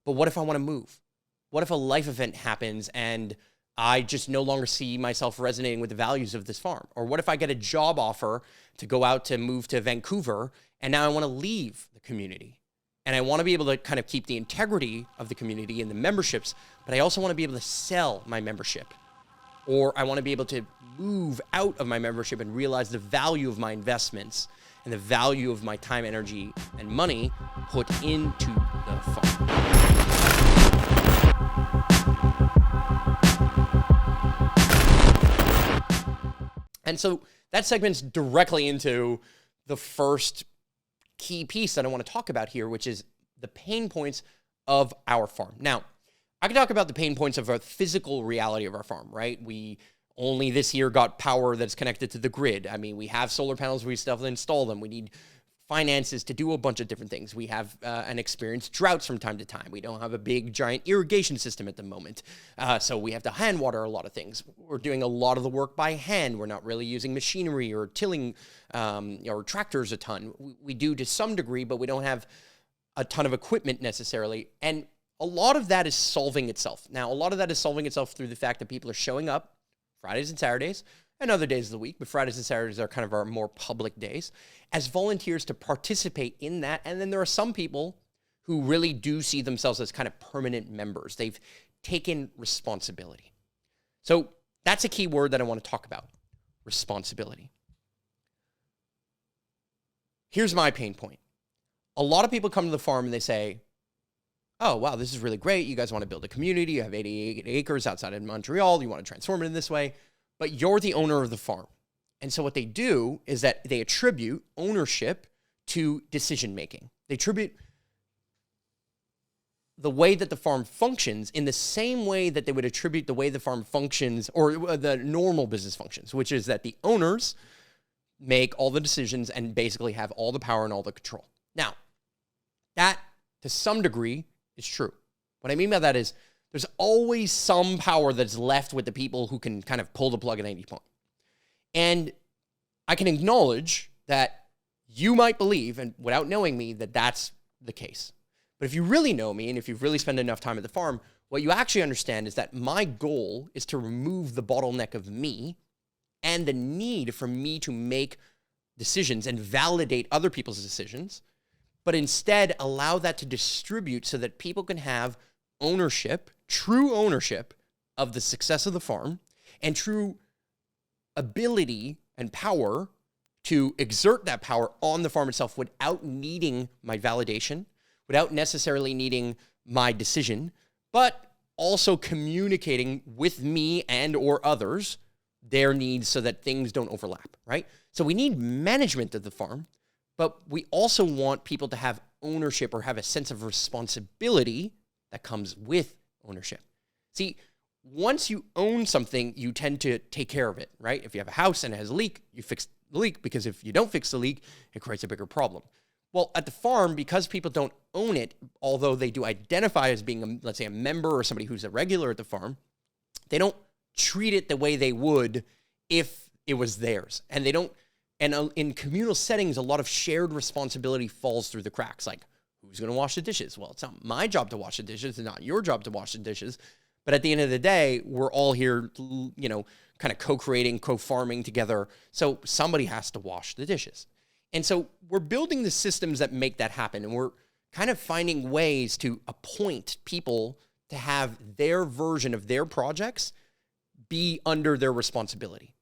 But what if I want to move? What if a life event happens and I just no longer see myself resonating with the values of this farm? Or what if I get a job offer to go out to move to Vancouver and now I want to leave the community? And I want to be able to kind of keep the integrity of the community and the memberships, but I also want to be able to sell my membership. Or I want to be able to move out of my membership and realize the value of my investments and the value of my time, energy, and money put into the farm. And so that segments directly into the first key piece that I want to talk about here, which is the pain points of our farm. Now, I can talk about the pain points of a physical reality of our farm, right? We only this year got power that's connected to the grid. I mean, we have solar panels, we still have to install them. We need finances to do a bunch of different things. We have and experience droughts from time to time. We don't have a big giant irrigation system at the moment. So we have to hand water a lot of things. We're doing a lot of the work by hand. We're not really using machinery or tilling or tractors a ton. We do to some degree, but we don't have a ton of equipment necessarily. And a lot of that is solving itself. Now, a lot of that is solving itself through the fact that people are showing up Fridays and Saturdays and other days of the week, but Fridays and Saturdays are kind of our more public days, as volunteers to participate in that. And then there are some people who really do see themselves as kind of permanent members. They've taken responsibility. So that's a key word that I want to talk about, responsibility. Here's my pain point. A lot of people come to the farm and they say, oh, wow, this is really great. You guys want to build a community. You have 88 acres outside of Montreal. You want to transform it in this way, but you're the owner of the farm. And so what they do is that they attribute ownership to decision-making. They attribute the way that the farm functions in the same way that they would attribute the way the farm functions or the normal business functions, which is that the owners make all the decisions and basically have all the power and all the control. Now, that to some degree is true. What I mean by that is there's always some power that's left with the people who can kind of pull the plug at any point. And I can acknowledge that you might believe, and without knowing me, that that's the case. But if you really know me, and if you've really spent enough time at the farm, what you actually understand is that my goal is to remove the bottleneck of me and the need for me to make decisions and validate other people's decisions, but instead allow that to distribute so that people can have ownership, true ownership of the success of the farm and true ability and power to exert that power on the farm itself without needing my validation, without necessarily needing my decision, but also communicating with me and or others their needs so that things don't overlap, right? So we need management of the farm, but we also want people to have ownership or have a sense of responsibility that comes with ownership. See, once you own something, you tend to take care of it, right? If you have a house and it has a leak, you fix the leak, because if you don't fix the leak, it creates a bigger problem. Well, at the farm, because people don't own it, although they do identify as being, let's say, a member or somebody who's a regular at the farm, they don't treat it the way they would if it was theirs. And they don't, and in communal settings, a lot of shared responsibility falls through the cracks. Like, who's going to wash the dishes? Well, it's not my job to wash the dishes. It's not your job to wash the dishes. But at the end of the day, we're all here, you know, kind of co-creating, co-farming together. So somebody has to wash the dishes. And so we're building the systems that make that happen. And we're kind of finding ways to appoint people to have their version of their projects be under their responsibility,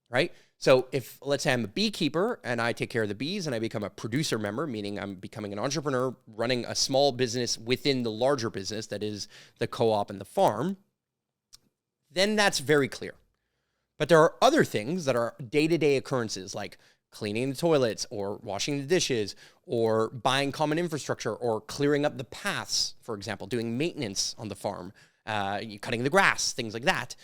right? So if, let's say I'm a beekeeper and I take care of the bees and I become a producer member, meaning I'm becoming an entrepreneur running a small business within the larger business that is the co-op and the farm, then that's very clear. But there are other things that are day-to-day occurrences like cleaning the toilets or washing the dishes or buying common infrastructure or clearing up the paths, for example, doing maintenance on the farm, cutting the grass, things like that,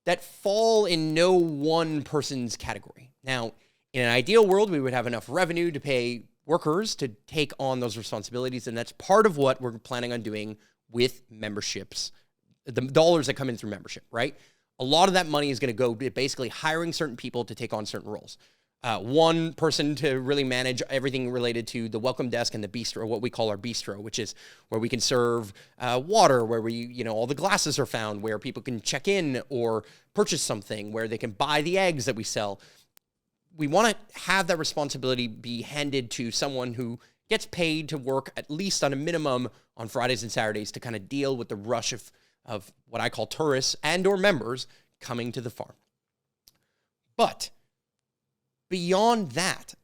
that fall in no one person's category. Now, in an ideal world, we would have enough revenue to pay workers to take on those responsibilities, and that's part of what we're planning on doing with memberships, the dollars that come in through membership, right? A lot of that money is going to go basically hiring certain people to take on certain roles. one person to really manage everything related to the welcome desk and the bistro, what we call our bistro, which is where we can serve water, where all the glasses are found, where people can check in or purchase something, where they can buy the eggs that we sell. We want to have that responsibility be handed to someone who gets paid to work at least on a minimum on Fridays and Saturdays to kind of deal with the rush of what I call tourists and or members coming to the farm. But beyond that,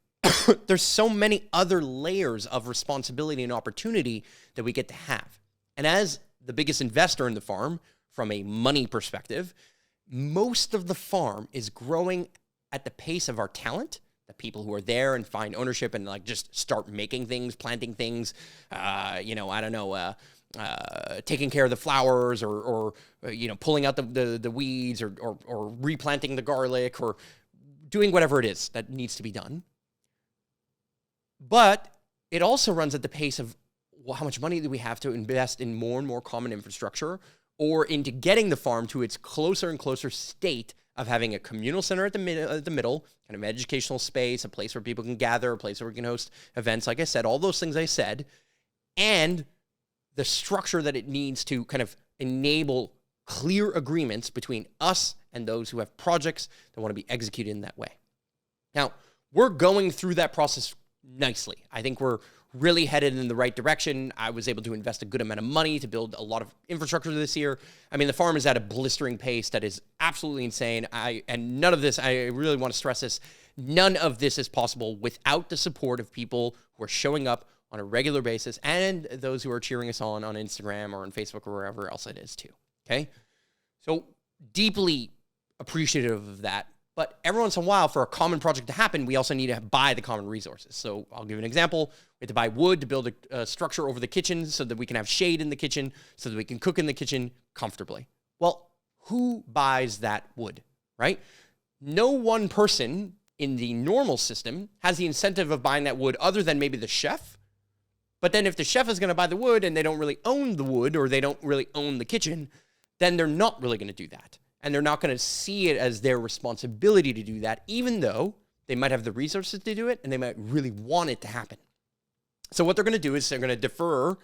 there's so many other layers of responsibility and opportunity that we get to have. And as the biggest investor in the farm, from a money perspective, most of the farm is growing at the pace of our talent, the people who are there and find ownership and like just start making things, planting things, taking care of the flowers or pulling out the weeds or replanting the garlic or doing whatever it is that needs to be done. But it also runs at the pace of how much money do we have to invest in more and more common infrastructure or into getting the farm to its closer and closer state of having a communal center at the middle, kind of educational space, a place where people can gather, a place where we can host events, like I said, all those things I said, and the structure that it needs to kind of enable clear agreements between us and those who have projects that want to be executed in that way. Now, we're going through that process nicely. I think we're really headed in the right direction. I was able to invest a good amount of money to build a lot of infrastructure this year. I mean, the farm is at a blistering pace that is absolutely insane. And none of this, I really want to stress this, none of this is possible without the support of people who are showing up on a regular basis and those who are cheering us on Instagram or on Facebook or wherever else it is too, okay? So deeply appreciative of that. But every once in a while, for a common project to happen, we also need to buy the common resources. So I'll give you an example. We have to buy wood to build a structure over the kitchen so that we can have shade in the kitchen, so that we can cook in the kitchen comfortably. Well, who buys that wood, right? No one person in the normal system has the incentive of buying that wood other than maybe the chef. But then if the chef is going to buy the wood and they don't really own the wood or they don't really own the kitchen, then they're not really going to do that. And they're not going to see it as their responsibility to do that, even though they might have the resources to do it and they might really want it to happen. So what they're going to do is they're going to defer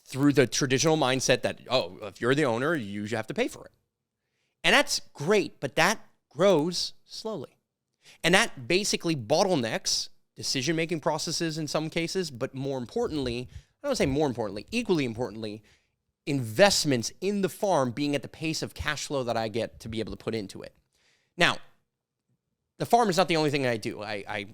through the traditional mindset that, oh, if you're the owner, you have to pay for it. And that's great, but that grows slowly. And that basically bottlenecks decision-making processes in some cases, but more importantly, I don't want to say more importantly, equally importantly, investments in the farm being at the pace of cash flow that I get to be able to put into it. Now, the farm is not the only thing I do. I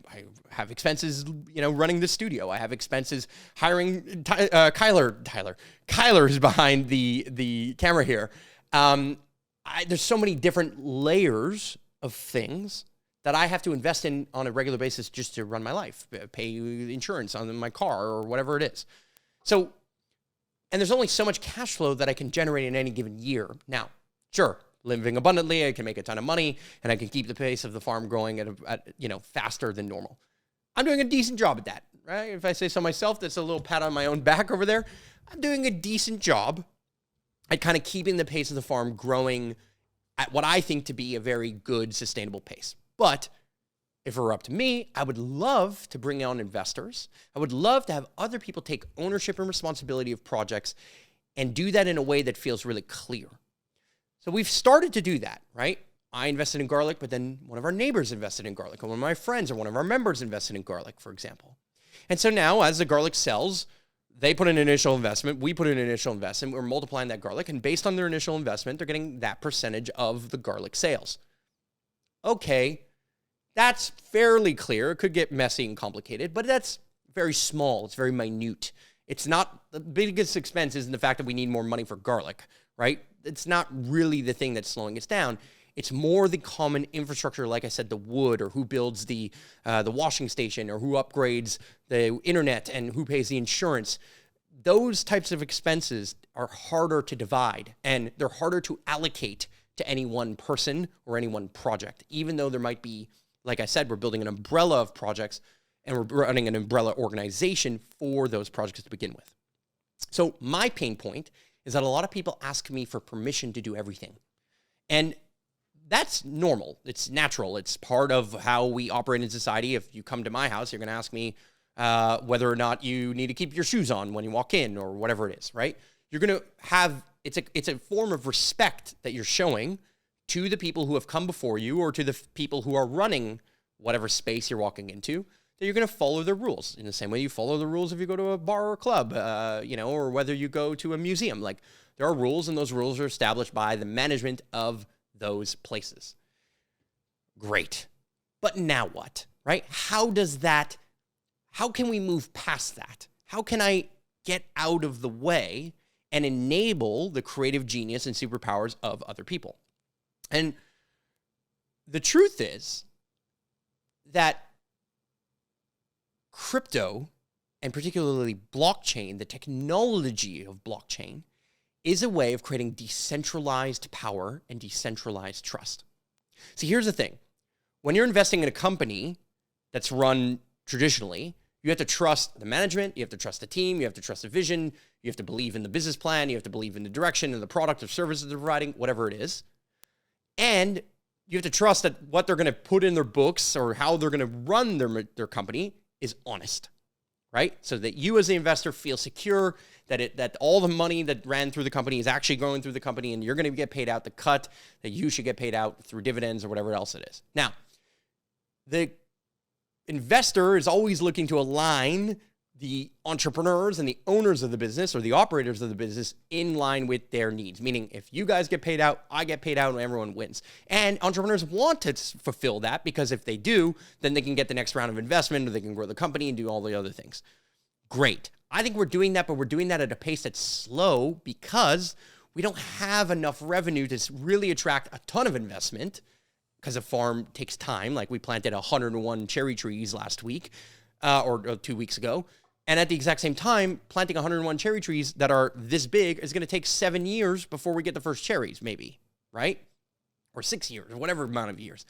have expenses, running the studio. I have expenses hiring Kyler is behind the camera here. There's so many different layers of things that I have to invest in on a regular basis just to run my life, pay insurance on my car or whatever it is. So, and there's only so much cash flow that I can generate in any given year. Now, sure, living abundantly, I can make a ton of money and I can keep the pace of the farm growing at faster than normal. I'm doing a decent job at that, right? If I say so myself, that's a little pat on my own back over there. I'm doing a decent job at kind of keeping the pace of the farm growing at what I think to be a very good, sustainable pace. But if it were up to me, I would love to bring on investors. I would love to have other people take ownership and responsibility of projects and do that in a way that feels really clear. So we've started to do that, right? I invested in garlic, but then one of our neighbors invested in garlic, or one of my friends or one of our members invested in garlic, for example. And so now as the garlic sells, they put an initial investment, we put an initial investment, we're multiplying that garlic, and based on their initial investment, they're getting that percentage of the garlic sales. Okay. That's fairly clear. It could get messy and complicated, but that's very small. It's very minute. It's not the biggest expense isn't the fact that we need more money for garlic, right? It's not really the thing that's slowing us down. It's more the common infrastructure, like I said, the wood, or who builds the washing station, or who upgrades the internet, and who pays the insurance. Those types of expenses are harder to divide, and they're harder to allocate to any one person or any one project, even though there might be, like I said, we're building an umbrella of projects and we're running an umbrella organization for those projects to begin with. So my pain point is that a lot of people ask me for permission to do everything. And that's normal. It's natural. It's part of how we operate in society. If you come to my house, you're going to ask me whether or not you need to keep your shoes on when you walk in or whatever it is, right? You're going to have, it's a form of respect that you're showing to the people who have come before you or to the people who are running whatever space you're walking into, that you're going to follow the rules in the same way you follow the rules if you go to a bar or a club, or whether you go to a museum. Like, there are rules, and those rules are established by the management of those places. Great. But now what, right? How can we move past that? How can I get out of the way and enable the creative genius and superpowers of other people? And the truth is that crypto, and particularly blockchain, the technology of blockchain, is a way of creating decentralized power and decentralized trust. See, here's the thing. When you're investing in a company that's run traditionally, you have to trust the management, you have to trust the team, you have to trust the vision, you have to believe in the business plan, you have to believe in the direction and the product or services they're providing, whatever it is. And you have to trust that what they're going to put in their books or how they're going to run their company is honest, right? So that you as the investor feel secure that all the money that ran through the company is actually going through the company, and you're going to get paid out the cut that you should get paid out through dividends or whatever else it is. Now, the investor is always looking to align the entrepreneurs and the owners of the business or the operators of the business in line with their needs. Meaning, if you guys get paid out, I get paid out, and everyone wins. And entrepreneurs want to fulfill that, because if they do, then they can get the next round of investment, or they can grow the company and do all the other things. Great. I think we're doing that, but we're doing that at a pace that's slow because we don't have enough revenue to really attract a ton of investment, because a farm takes time. Like, we planted 101 cherry trees last week or 2 weeks ago. And at the exact same time, planting 101 cherry trees that are this big is going to take 7 years before we get the first cherries, maybe, right? Or 6 years, or whatever amount of years.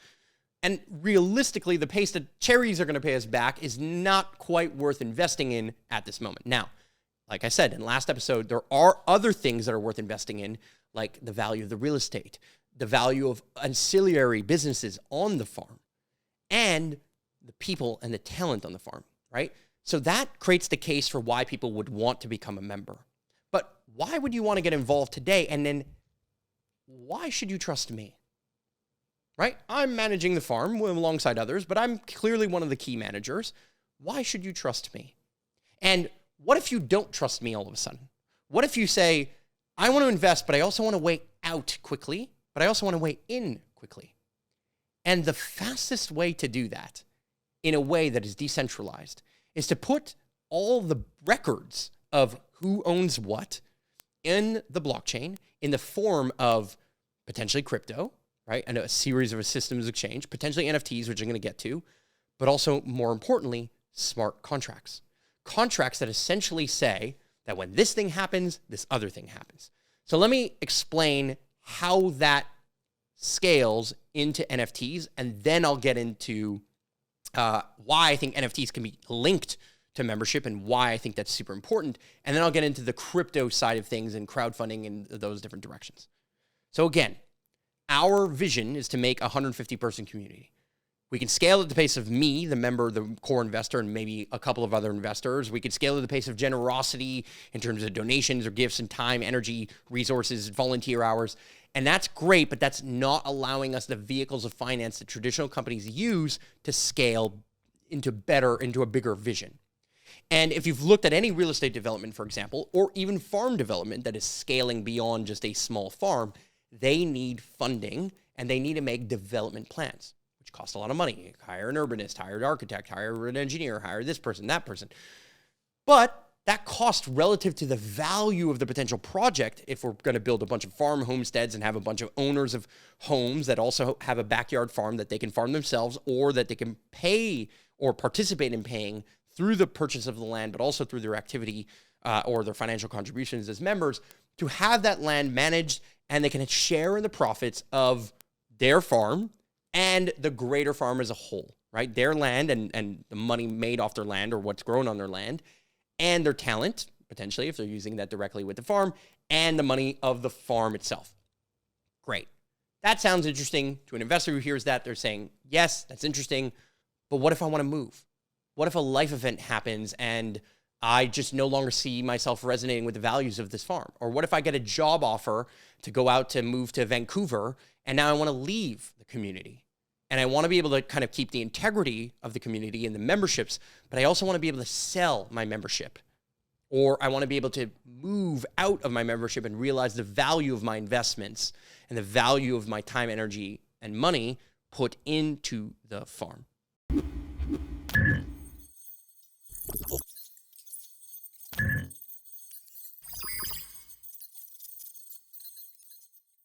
And realistically, the pace that cherries are going to pay us back is not quite worth investing in at this moment. Now, like I said in the last episode, there are other things that are worth investing in, like the value of the real estate, the value of ancillary businesses on the farm, and the people and the talent on the farm, right? So that creates the case for why people would want to become a member. But why would you want to get involved today? And then why should you trust me? Right? I'm managing the farm alongside others, but I'm clearly one of the key managers. Why should you trust me? And what if you don't trust me all of a sudden? What if you say, I want to invest, but I also want to weigh out quickly, but I also want to weigh in quickly? And the fastest way to do that in a way that is decentralized is to put all the records of who owns what in the blockchain in the form of potentially crypto, right? And a series of a systems exchange, potentially NFTs, which I'm going to get to, but also, more importantly, smart contracts. Contracts that essentially say that when this thing happens, this other thing happens. So let me explain how that scales into NFTs, and then I'll get into why I think NFTs can be linked to membership and why I think that's super important. And then I'll get into the crypto side of things and crowdfunding and those different directions. So again, our vision is to make a 150-person community. We can scale at the pace of me, the member, the core investor, and maybe a couple of other investors. We can scale at the pace of generosity in terms of donations or gifts and time, energy, resources, volunteer hours. And that's great, but that's not allowing us the vehicles of finance that traditional companies use to scale into a bigger vision. And if you've looked at any real estate development, for example, or even farm development that is scaling beyond just a small farm, they need funding, and they need to make development plans, which cost a lot of money. Hire an urbanist, hire an architect, hire an engineer, hire this person, that person. But that cost relative to the value of the potential project, if we're going to build a bunch of farm homesteads and have a bunch of owners of homes that also have a backyard farm that they can farm themselves, or that they can pay or participate in paying through the purchase of the land, but also through their activity or their financial contributions as members, to have that land managed, and they can share in the profits of their farm and the greater farm as a whole, right? Their land and the money made off their land or what's grown on their land, and their talent, potentially, if they're using that directly with the farm, and the money of the farm itself. Great. That sounds interesting to an investor who hears that. They're saying, yes, that's interesting, but what if I want to move? What if a life event happens and I just no longer see myself resonating with the values of this farm? Or what if I get a job offer to go out to move to Vancouver and now I want to leave the community? And I want to be able to kind of keep the integrity of the community and the memberships, but I also want to be able to sell my membership. Or I want to be able to move out of my membership and realize the value of my investments and the value of my time, energy, and money put into the farm.